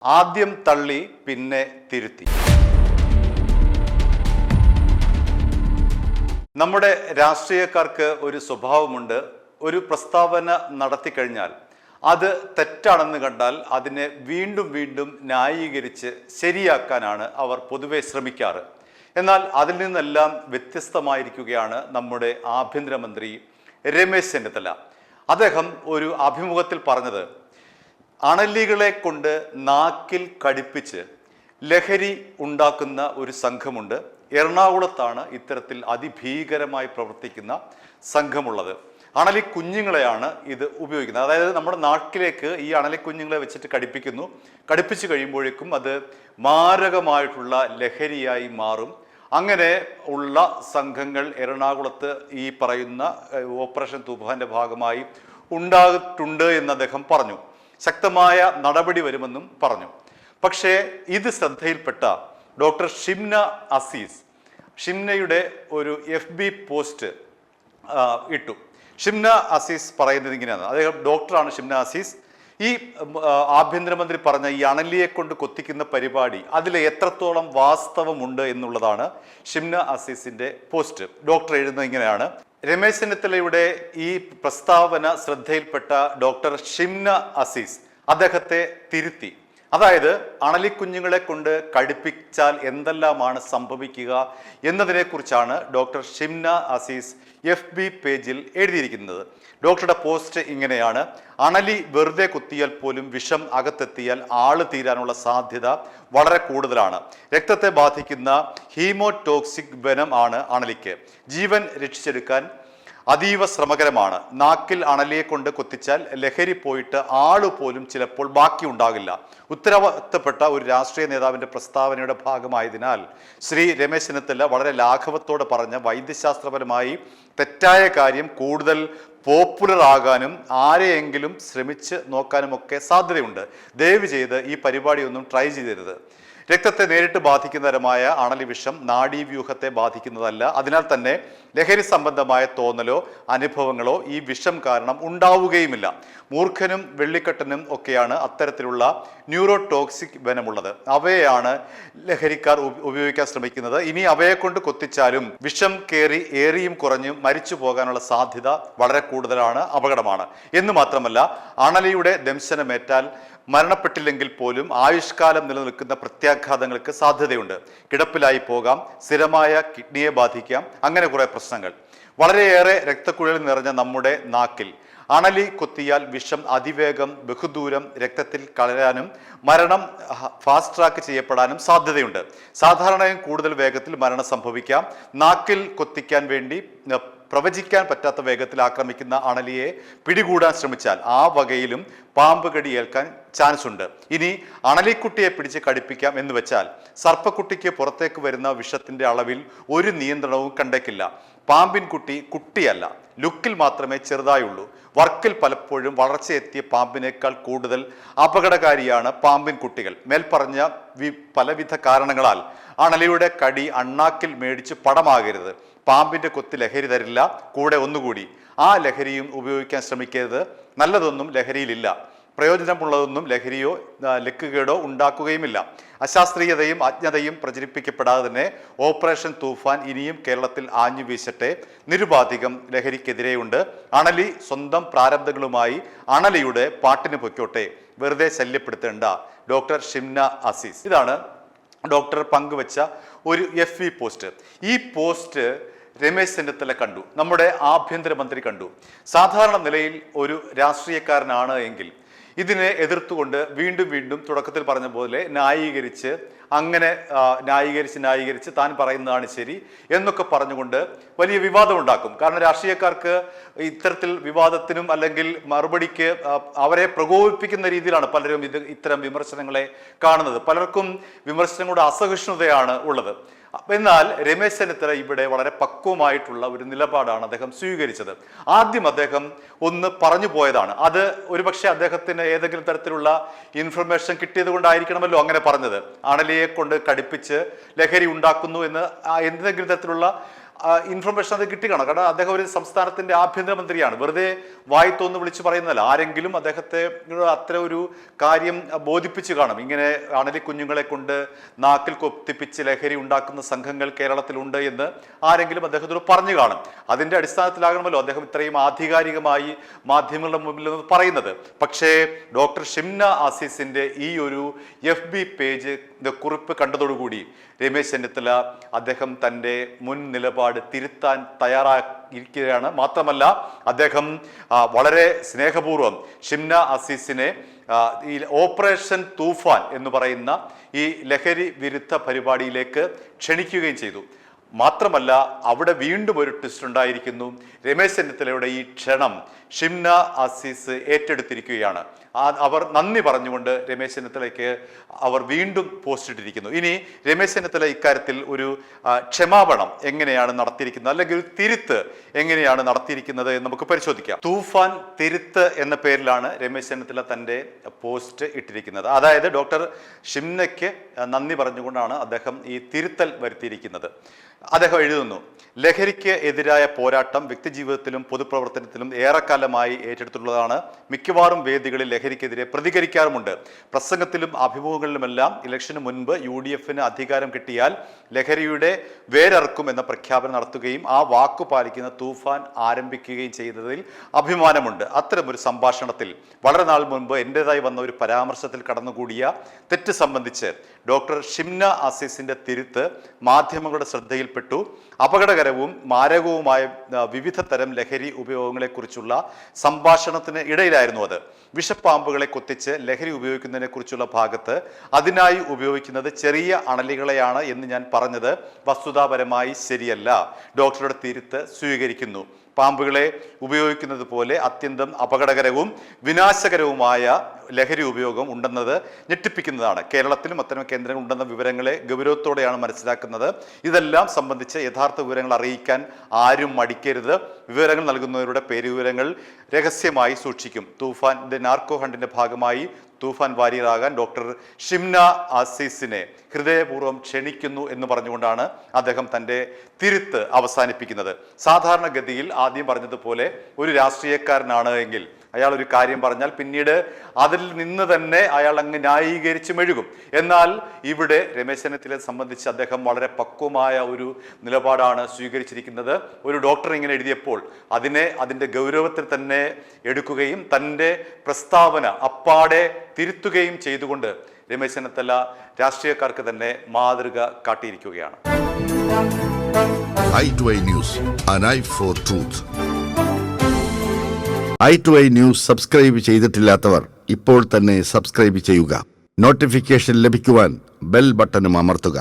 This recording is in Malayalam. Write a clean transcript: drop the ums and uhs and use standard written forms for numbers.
ആദ്യം തള്ളി പിന്നെ തിരുത്തി. നമ്മുടെ രാഷ്ട്രീയക്കാർക്ക് ഒരു സ്വഭാവമുണ്ട്. ഒരു പ്രസ്താവന നടത്തിക്കഴിഞ്ഞാൽ അത് തെറ്റാണെന്ന് കണ്ടാൽ അതിനെ വീണ്ടും വീണ്ടും ന്യായീകരിച്ച് ശരിയാക്കാനാണ് അവർ പൊതുവെ ശ്രമിക്കാറ്. എന്നാൽ അതിൽ നിന്നെല്ലാം വ്യത്യസ്തമായിരിക്കുകയാണ് നമ്മുടെ ആഭ്യന്തരമന്ത്രി രമേശ് ചെന്നിത്തല. അദ്ദേഹം ഒരു അഭിമുഖത്തിൽ പറഞ്ഞത്, അണലികളെ കൊണ്ട് നാക്കിൽ കടിപ്പിച്ച് ലഹരി ഉണ്ടാക്കുന്ന ഒരു സംഘമുണ്ട്. എറണാകുളത്താണ് ഇത്തരത്തിൽ അതിഭീകരമായി പ്രവർത്തിക്കുന്ന സംഘമുള്ളത്. അണലി കുഞ്ഞുങ്ങളെയാണ് ഇത് ഉപയോഗിക്കുന്നത്. അതായത് നമ്മുടെ നാട്ടിലേക്ക് ഈ അണലി കുഞ്ഞുങ്ങളെ വെച്ചിട്ട് കടിപ്പിച്ചു കഴിയുമ്പോഴേക്കും അത് മാരകമായിട്ടുള്ള ലഹരിയായി മാറും. അങ്ങനെ ഉള്ള സംഘങ്ങൾ എറണാകുളത്ത് ഈ പറയുന്ന ഓപ്പറേഷൻ തൂഫാന്റെ ഭാഗമായി ഉണ്ടായിട്ടുണ്ട് എന്ന് അദ്ദേഹം പറഞ്ഞു. ശക്തമായ നടപടി വരുമെന്നും പറഞ്ഞു. പക്ഷേ ഇത് ശ്രദ്ധയിൽപ്പെട്ട ഡോക്ടർ ഷിംന അസീസ് ഷിംനയുടെ ഒരു FB പോസ്റ്റ് ഇട്ടു. ഷിംന അസീസ് പറയുന്നത് ഇങ്ങനെയാണ്. അദ്ദേഹം ഡോക്ടറാണ് ഷിംന അസീസ്. ഈ ആഭ്യന്തരമന്ത്രി പറഞ്ഞ ഈ അണലിയെ കൊണ്ട് കൊത്തിക്കുന്ന പരിപാടി അതിൽ എത്രത്തോളം വാസ്തവമുണ്ട് എന്നുള്ളതാണ് ഷിംന അസീസിന്റെ പോസ്റ്റ്. ഡോക്ടർ എഴുതുന്നത് ഇങ്ങനെയാണ്: രമേശ് ചെന്നിത്തലയുടെ ഈ പ്രസ്താവന ശ്രദ്ധയിൽപ്പെട്ട ഡോക്ടർ ഷിംന അസീസ് അദ്ദേഹത്തെ തിരുത്തി. അതായത് അണലിക്കുഞ്ഞുങ്ങളെ കൊണ്ട് കടിപ്പിച്ചാൽ എന്തെല്ലാമാണ് സംഭവിക്കുക എന്നതിനെക്കുറിച്ചാണ് ഡോക്ടർ ഷിംന അസീസ് FB പേജിൽ എഴുതിയിരിക്കുന്നത്. ഡോക്ടറുടെ പോസ്റ്റ് ഇങ്ങനെയാണ്: അണലി വെറുതെ കുത്തിയാൽ പോലും വിഷം അകത്തെത്തിയാൽ ആള് തീരാനുള്ള സാധ്യത വളരെ കൂടുതലാണ്. രക്തത്തെ ബാധിക്കുന്ന ഹീമോടോക്സിക് വെനം ആണ് അണലിക്ക്. ജീവൻ രക്ഷിച്ചെടുക്കാൻ അതീവ ശ്രമകരമാണ്. നാക്കിൽ അണലിയെ കൊണ്ട് കൊത്തിച്ചാൽ ലഹരി പോയിട്ട് ആളുപോലും ചിലപ്പോൾ ബാക്കി ഉണ്ടാകില്ല. ഉത്തരവാദിത്തപ്പെട്ട ഒരു രാഷ്ട്രീയ നേതാവിന്റെ പ്രസ്താവനയുടെ ഭാഗമായതിനാൽ ശ്രീ രമേശ് ചെന്നിത്തല വളരെ ലാഘവത്തോടെ പറഞ്ഞ വൈദ്യശാസ്ത്രപരമായി തെറ്റായ കാര്യം കൂടുതൽ പോപ്പുലർ ആകാനും ആരെയെങ്കിലും ശ്രമിച്ച് നോക്കാനുമൊക്കെ സാധ്യതയുണ്ട്. ദയവ് ചെയ്ത് ഈ പരിപാടിയൊന്നും ട്രൈ ചെയ്തരുത്. രക്തത്തെ നേരിട്ട് ബാധിക്കുന്ന തരമായ അണലി വിഷം നാഡീവ്യൂഹത്തെ ബാധിക്കുന്നതല്ല. അതിനാൽ തന്നെ ലഹരി സംബന്ധമായ തോന്നലോ അനുഭവങ്ങളോ ഈ വിഷം കാരണം ഉണ്ടാവുകയുമില്ല. മൂർഖനും വെള്ളിക്കെട്ടനും ഒക്കെയാണ് അത്തരത്തിലുള്ള ന്യൂറോടോക്സിക് വെനമുള്ളത്. അവയെയാണ് ലഹരിക്കാർ ഉപയോഗിക്കാൻ ശ്രമിക്കുന്നത്. ഇനി അവയെ കൊണ്ട് കൊത്തിച്ചാലും വിഷം കയറി ഏറിയും കുറഞ്ഞും മരിച്ചു പോകാനുള്ള സാധ്യത വളരെ കൂടുതലാണ്, അപകടമാണ്. എന്ന് മാത്രമല്ല, അണലിയുടെ ദംശനമേറ്റാൽ മരണപ്പെട്ടില്ലെങ്കിൽ പോലും ആയുഷ്കാലം നിലനിൽക്കുന്ന പ്രത്യാഘാതങ്ങൾക്ക് സാധ്യതയുണ്ട്. കിടപ്പിലായി പോകാം, സ്ഥിരമായ കിഡ്നിയെ ബാധിക്കാം, അങ്ങനെ കുറെ പ്രശ്നങ്ങൾ. വളരെയേറെ രക്തക്കുഴൽ നിറഞ്ഞ നമ്മുടെ നാക്കിൽ അണലി കൊത്തിയാൽ വിഷം അതിവേഗം ബഹുദൂരം രക്തത്തിൽ കളരാനും മരണം ഫാസ്റ്റ് ട്രാക്ക് ചെയ്യപ്പെടാനും സാധ്യതയുണ്ട്. സാധാരണയും കൂടുതൽ വേഗത്തിൽ മരണം സംഭവിക്കാം. നാക്കിൽ കൊത്തിക്കാൻ വേണ്ടി പ്രവചിക്കാൻ പറ്റാത്ത വേഗത്തിൽ ആക്രമിക്കുന്ന അണലിയെ പിടികൂടാൻ ശ്രമിച്ചാൽ ആ വകയിലും പാമ്പ് കടി ഏൽക്കാൻ ചാൻസ് ഉണ്ട്. ഇനി അണലിക്കുട്ടിയെ പിടിച്ച് കടിപ്പിക്കാം എന്ന് വെച്ചാൽ സർപ്പക്കുട്ടിക്ക് പുറത്തേക്ക് വരുന്ന വിഷത്തിന്റെ അളവിൽ ഒരു നിയന്ത്രണവും കണ്ടേക്കില്ല. പാമ്പിൻ കുട്ടി കുട്ടിയല്ല, ലുക്കിൽ മാത്രമേ ചെറുതായുള്ളൂ. വർക്കിൽ പലപ്പോഴും വളർച്ചയെത്തിയ പാമ്പിനേക്കാൾ കൂടുതൽ അപകടകാരിയാണ് പാമ്പിൻ കുട്ടികൾ. മേൽപ്പറഞ്ഞ പലവിധ കാരണങ്ങളാൽ അണലിയുടെ കടി അണ്ണാക്കിൽ മേടിച്ച് പടമാകരുത്. പാമ്പിന്റെ കൊത്തി ലഹരി തരില്ല. കൂടെ ഒന്നുകൂടി, ആ ലഹരിയും ഉപയോഗിക്കാൻ ശ്രമിക്കരുത്. നല്ലതൊന്നും ലഹരിയിലില്ല. പ്രയോജനമുള്ളതൊന്നും ലഹരിയോ ലക്കുകേടോ ഉണ്ടാക്കുകയുമില്ല. അശാസ്ത്രീയതയും അജ്ഞതയും പ്രചരിപ്പിക്കപ്പെടാതെ തന്നെ ഓപ്പറേഷൻ തൂഫാൻ ഇനിയും കേരളത്തിൽ ആഞ്ഞു വീശട്ടെ. നിരുപാധികം ലഹരിക്കെതിരെയുണ്ട്. അണലി സ്വന്തം പ്രാരബ്ധങ്ങളുമായി അണലിയുടെ പാട്ടിന് പൊയ്ക്കോട്ടെ. വെറുതെ ശല്യപ്പെടുത്തേണ്ട. ഡോക്ടർ ഷിംന അസീസ്. ഇതാണ് ഡോക്ടർ പങ്കുവച്ച ഒരു FB പോസ്റ്റ്. ഈ പോസ്റ്റ് രമേശ് ചെന്നിത്തല കണ്ടു, നമ്മുടെ ആഭ്യന്തരമന്ത്രി കണ്ടു. സാധാരണ നിലയിൽ ഒരു രാഷ്ട്രീയക്കാരനാണ് എങ്കിൽ ഇതിനെ എതിർത്തുകൊണ്ട് വീണ്ടും വീണ്ടും തുടക്കത്തിൽ പറഞ്ഞ പോലെ ന്യായീകരിച്ച് താൻ പറയുന്നതാണ് ശരി എന്നൊക്കെ പറഞ്ഞുകൊണ്ട് വലിയ വിവാദം ഉണ്ടാക്കും. കാരണം രാഷ്ട്രീയക്കാർക്ക് ഇത്തരത്തിൽ വിവാദത്തിനും അല്ലെങ്കിൽ മറുപടിക്ക് അവരെ പ്രകോപിപ്പിക്കുന്ന രീതിയിലാണ് പലരും ഇത്തരം വിമർശനങ്ങളെ കാണുന്നത്. പലർക്കും വിമർശനങ്ങളുടെ അസഹിഷ്ണുതയാണ് ഉള്ളത്. എന്നാൽ രമേശ് ചെന്നിത്തല ഇവിടെ വളരെ പക്വമായിട്ടുള്ള ഒരു നിലപാടാണ് അദ്ദേഹം സ്വീകരിച്ചത്. ആദ്യം അദ്ദേഹം ഒന്ന് പറഞ്ഞു പോയതാണ്. അത് ഒരുപക്ഷെ അദ്ദേഹത്തിന് ഏതെങ്കിലും തരത്തിലുള്ള ഇൻഫർമേഷൻ കിട്ടിയത് കൊണ്ടായിരിക്കണമല്ലോ അങ്ങനെ പറഞ്ഞത്. അണലിയെ കൊണ്ട് കടിപ്പിച്ച് ലഹരി ഉണ്ടാക്കുന്നു എന്ന് എന്തെങ്കിലും തരത്തിലുള്ള ഇൻഫർമേഷൻ അത് കിട്ടിക്കാണോ? കാരണം അദ്ദേഹം ഒരു സംസ്ഥാനത്തിന്റെ ആഭ്യന്തരമന്ത്രിയാണ്. വെറുതെ വായി തോന്ന് വിളിച്ചു പറയുന്നതല്ല. ആരെങ്കിലും അദ്ദേഹത്തെ അത്ര ഒരു കാര്യം ബോധിപ്പിച്ചു കാണും. ഇങ്ങനെ അണലി കുഞ്ഞുങ്ങളെ കൊണ്ട് നാക്കിൽ കൊത്തിപ്പിച്ച് ലഹരി ഉണ്ടാക്കുന്ന സംഘങ്ങൾ കേരളത്തിലുണ്ട് എന്ന് ആരെങ്കിലും അദ്ദേഹത്തോട് പറഞ്ഞു കാണും. അതിന്റെ അടിസ്ഥാനത്തിലാകണമല്ലോ അദ്ദേഹം ഇത്രയും ആധികാരികമായി മാധ്യമങ്ങളുടെ മുമ്പിൽ നിന്ന് പറയുന്നത്. പക്ഷേ ഡോക്ടർ ഷിംന ആസീസിന്റെ ഈ ഒരു FB പേജ് കുറിപ്പ് കണ്ടതോടുകൂടി രമേശ് ചെന്നിത്തല അദ്ദേഹം തൻ്റെ മുൻ നിലപാട് തിരുത്താൻ തയ്യാറായിരിക്കുകയാണ്. മാത്രമല്ല അദ്ദേഹം വളരെ സ്നേഹപൂർവ്വം ഷിംന അസീസിനെ ഈ ഓപ്പറേഷൻ തൂഫാൻ എന്ന് പറയുന്ന ഈ ലഹരി വിരുദ്ധ പരിപാടിയിലേക്ക് ക്ഷണിക്കുകയും ചെയ്തു. മാത്രമല്ല അവിടെ വീണ്ടും ഒരു ട്വിസ്റ്റ് ഉണ്ടായിരിക്കുന്നു. രമേശ് ചെന്നിത്തലയുടെ ഈ ക്ഷണം ഷിംന അസീസ് ഏറ്റെടുത്തിരിക്കുകയാണ്. അവർ നന്ദി പറഞ്ഞുകൊണ്ട് രമേശ് ചെന്നിത്തലയ്ക്ക് അവർ വീണ്ടും പോസ്റ്റ് ഇട്ടിരിക്കുന്നു. ഇനി രമേശ് ചെന്നിത്തല ഇക്കാര്യത്തിൽ ഒരു ക്ഷമാപണം എങ്ങനെയാണ് നടത്തിയിരിക്കുന്നത്, അല്ലെങ്കിൽ ഒരു തിരുത്ത് എങ്ങനെയാണ് നടത്തിയിരിക്കുന്നത് എന്ന് നമുക്ക് പരിശോധിക്കാം. തൂഫാൻ തിരുത്ത് എന്ന പേരിലാണ് രമേശ് ചെന്നിത്തല തൻ്റെ പോസ്റ്റ് ഇട്ടിരിക്കുന്നത്. അതായത് ഡോക്ടർ ഷിംനയ്ക്ക് നന്ദി പറഞ്ഞുകൊണ്ടാണ് അദ്ദേഹം ഈ തിരുത്തൽ വരുത്തിയിരിക്കുന്നത്. അദ്ദേഹം എഴുതുന്നു: ലഹരിക്ക് എതിരായ പോരാട്ടം വ്യക്തിജീവിതത്തിലും പൊതുപ്രവർത്തനത്തിലും ഏറെക്കാലമായി ഏറ്റെടുത്തുള്ളതാണ്. മിക്കവാറും വേദികളിൽ ലഹരിക്കെതിരെ പ്രതികരിക്കാറുമുണ്ട്. പ്രസംഗത്തിലും അഭിമുഖങ്ങളിലുമെല്ലാം ഇലക്ഷന് മുൻപ് UDFന് അധികാരം കിട്ടിയാൽ ലഹരിയുടെ വേരർക്കും എന്ന പ്രഖ്യാപനം നടത്തുകയും ആ വാക്കു പാലിക്കുന്ന തൂഫാൻ ആരംഭിക്കുകയും ചെയ്തതിൽ അഭിമാനമുണ്ട്. അത്തരമൊരു സംഭാഷണത്തിൽ വളരെ നാൾ മുൻപ് എൻ്റെതായി വന്ന ഒരു പരാമർശത്തിൽ കടന്നുകൂടിയ തെറ്റ് സംബന്ധിച്ച് ഡോക്ടർ ഷിംന അസീസിന്റെ തിരുത്ത് മാധ്യമങ്ങളുടെ ശ്രദ്ധയിൽപ്പെട്ടു. അപകടകരവും മാരകവുമായ വിവിധ തരം ലഹരി ഉപയോഗങ്ങളെക്കുറിച്ചുള്ള സംഭാഷണത്തിന് ഇടയിലായിരുന്നു അത്. വിഷപ്പാമ്പുകളെ കൊത്തിച്ച് ലഹരി ഉപയോഗിക്കുന്നതിനെ കുറിച്ചുള്ള ഭാഗത്ത് അതിനായി ഉപയോഗിക്കുന്നത് ചെറിയ അണലികളെയാണ് എന്ന് ഞാൻ പറഞ്ഞത് വസ്തുതാപരമായി ശരിയല്ല. ഡോക്ടറുടെ തിരുത്ത് സ്വീകരിക്കുന്നു. പാമ്പുകളെ ഉപയോഗിക്കുന്നത് പോലെ അത്യന്തം അപകടകരവും വിനാശകരവുമായ ലഹരി ഉപയോഗം ഉണ്ടെന്നത് ഞെട്ടിപ്പിക്കുന്നതാണ്. കേരളത്തിലും അത്തരം കേന്ദ്രങ്ങൾ ഉണ്ടെന്ന വിവരങ്ങളെ ഗൗരവത്തോടെയാണ് മനസ്സിലാക്കുന്നത്. ഇതെല്ലാം സംബന്ധിച്ച് യഥാർത്ഥ വിവരങ്ങൾ അറിയിക്കാൻ ആരും മടിക്കരുത്. വിവരങ്ങൾ നൽകുന്നവരുടെ പേരുവിവരങ്ങൾ രഹസ്യമായി സൂക്ഷിക്കും. തൂഫാന്റെ നാർക്കോ ഹണ്ടിന്റെ ഭാഗമായി തൂഫാൻ വാരിയറാകാൻ ഡോക്ടർ ഷിംന അസീസിനെ ഹൃദയപൂർവ്വം ക്ഷണിക്കുന്നു എന്ന് പറഞ്ഞുകൊണ്ടാണ് അദ്ദേഹം തൻ്റെ തിരുത്ത് അവസാനിപ്പിക്കുന്നത്. സാധാരണഗതിയിൽ ആദ്യം പറഞ്ഞതുപോലെ ഒരു രാഷ്ട്രീയക്കാരനാണ് എങ്കിൽ അയാൾ ഒരു കാര്യം പറഞ്ഞാൽ പിന്നീട് അതിൽ നിന്ന് തന്നെ അയാൾ അങ്ങ് ന്യായീകരിച്ച് മെഴുകും. എന്നാൽ ഇവിടെ രമേശ് ചെന്നിത്തലയെ സംബന്ധിച്ച് അദ്ദേഹം വളരെ പക്വമായ ഒരു നിലപാടാണ് സ്വീകരിച്ചിരിക്കുന്നത്. ഒരു ഡോക്ടർ ഇങ്ങനെ എഴുതിയപ്പോൾ അതിൻ്റെ ഗൗരവത്തിൽ തന്നെ എടുക്കുകയും തൻ്റെ പ്രസ്താവന അപ്പാടെ തിരുത്തുകയും ചെയ്തുകൊണ്ട് രമേശ് ചെന്നിത്തല രാഷ്ട്രീയക്കാർക്ക് തന്നെ മാതൃക കാട്ടിയിരിക്കുകയാണ്. i2i News, an eye for truth. i2i news subscribe ചെയ്തിട്ടില്ലാത്തവർ ഇപ്പോൾ തന്നെ സബ്സ്ക്രൈബ് ചെയ്യുക. നോട്ടിഫിക്കേഷൻ ലഭിക്കുവാൻ ബെൽ ബട്ടണും അമർത്തുക.